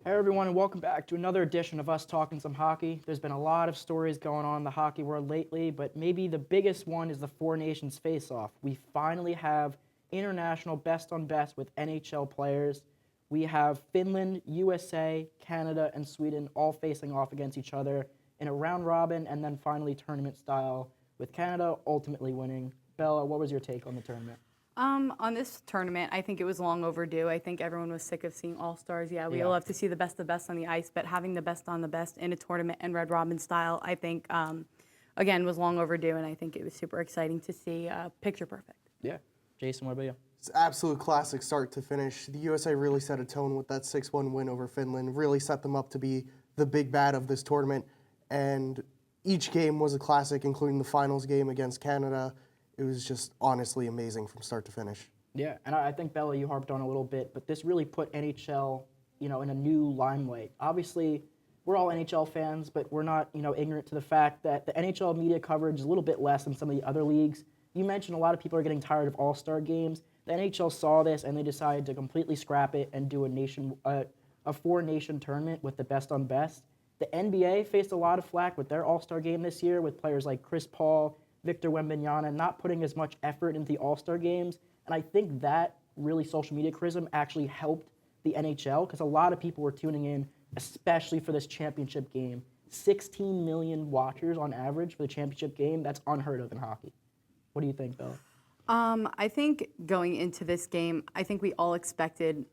Hey everyone, and welcome back to another edition of us talking some hockey. There's been a lot of stories going on in the hockey world lately, but maybe the biggest one is the Four Nations face-off. We finally have international best on best with NHL players. We have Finland, USA, Canada, and Sweden all facing off against each other in a round robin and then finally tournament style, with Canada ultimately winning. Bella, what was your take on the tournament? On this tournament, I think it was long overdue. I think everyone was sick of seeing all-stars. Yeah, we love to see the best of the best on the ice, but having the best on the best in a tournament and Red Robin style, I think, again, was long overdue, and I think it was super exciting to see picture perfect. Yeah. Jason, what about you? It's an absolute classic start to finish. The USA really set a tone with that 6-1 win over Finland, really set them up to be the big bad of this tournament, and each game was a classic, including the finals game against Canada. It was just honestly amazing from start to finish. Yeah, and I think, Bella, you harped on a little bit, but this really put NHL, in a new limelight. Obviously, we're all NHL fans, but we're not, ignorant to the fact that the NHL media coverage is a little bit less than some of the other leagues. You mentioned a lot of people are getting tired of all-star games. The NHL saw this, and they decided to completely scrap it and do a four-nation tournament with the best on best. The NBA faced a lot of flack with their all-star game this year, with players like Chris Paul, Victor Wembanyama not putting as much effort into the All-Star games. And I think that really social media charisma actually helped the NHL because a lot of people were tuning in, especially for this championship game. 16 million watchers on average for the championship game. That's unheard of in hockey. What do you think, Bill? I think going into this game, I think we all expected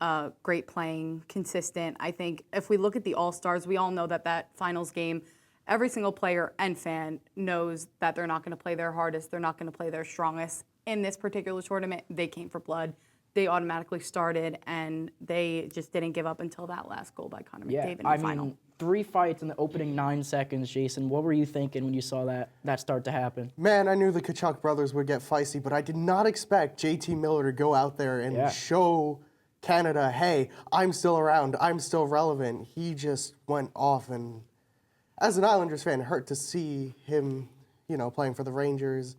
great playing, consistent. I think if we look at the All-Stars, we all know that finals game, every single player and fan knows that they're not going to play their hardest, they're not going to play their strongest. In this particular tournament, they came for blood. They automatically started, and they just didn't give up until that last goal by Connor McDavid in the final. Mean, 3 fights in the opening 9 seconds, Jason. What were you thinking when you saw that start to happen? Man, I knew the Tkachuk brothers would get feisty, but I did not expect JT Miller to go out there and show Canada, hey, I'm still around, I'm still relevant. He just went off, and as an Islanders fan, it hurt to see him, playing for the Rangers,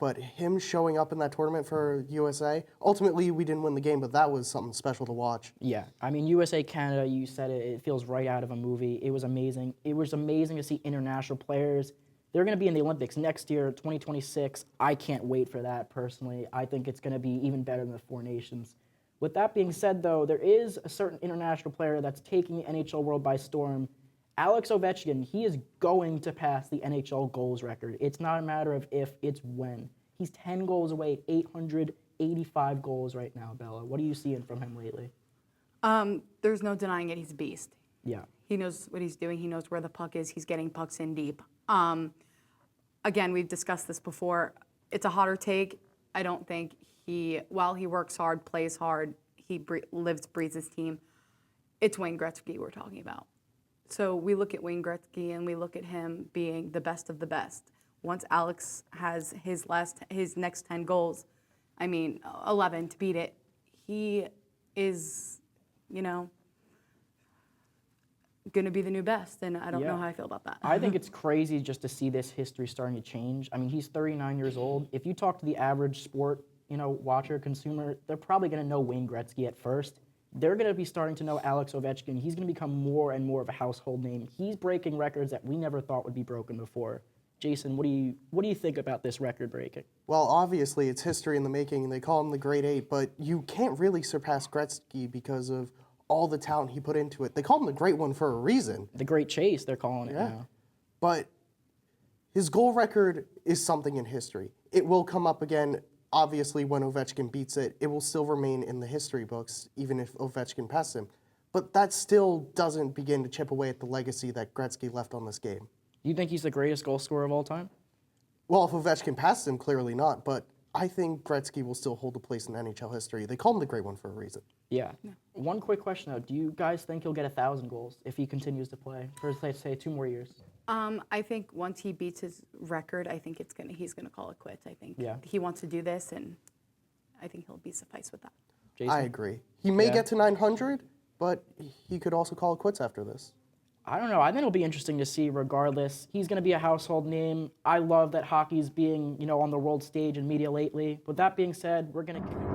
but him showing up in that tournament for USA, ultimately we didn't win the game, but that was something special to watch. Yeah, I mean, USA, Canada, you said it feels right out of a movie. It was amazing. It was amazing to see international players. They're going to be in the Olympics next year, 2026. I can't wait for that, personally. I think it's going to be even better than the Four Nations. With that being said, though, there is a certain international player that's taking the NHL world by storm. Alex Ovechkin, he is going to pass the NHL goals record. It's not a matter of if, it's when. He's 10 goals away, 885 goals right now, Bella. What are you seeing from him lately? There's no denying it. He's a beast. Yeah. He knows what he's doing. He knows where the puck is. He's getting pucks in deep. Again, we've discussed this before. It's a hotter take. I don't think while he works hard, plays hard, he lives, breathes his team. It's Wayne Gretzky we're talking about. So we look at Wayne Gretzky and we look at him being the best of the best. Once Alex has his next 10 goals, 11 to beat it, he is, going to be the new best, and I don't know how I feel about that. I think it's crazy just to see this history starting to change. I mean, he's 39 years old. If you talk to the average sport, watcher, consumer, they're probably going to know Wayne Gretzky at first. They're going to be starting to know Alex Ovechkin. He's going to become more and more of a household name. He's breaking records that we never thought would be broken before. Jason, what do you think about this record breaking? Well, obviously, it's history in the making, and they call him the Great Eight, but you can't really surpass Gretzky because of all the talent he put into it. They call him the Great One for a reason. The Great Chase, they're calling it now. But his goal record is something in history. It will come up again. Obviously, when Ovechkin beats it, it will still remain in the history books, even if Ovechkin passes him. But that still doesn't begin to chip away at the legacy that Gretzky left on this game. Do you think he's the greatest goal scorer of all time? Well, if Ovechkin passes him, clearly not. But I think Gretzky will still hold a place in NHL history. They call him the Great One for a reason. Yeah. One quick question, though. Do you guys think he'll get 1,000 goals if he continues to play for, let's say, 2 more years? I think once he beats his record, I think he's gonna call it quits. I think he wants to do this, and I think he'll be suffice with that. Jason? I agree. He may get to 900, but he could also call it quits after this. I don't know. I think it'll be interesting to see regardless. He's going to be a household name. I love that hockey's being, on the world stage and media lately. With that being said, we're going to kick it.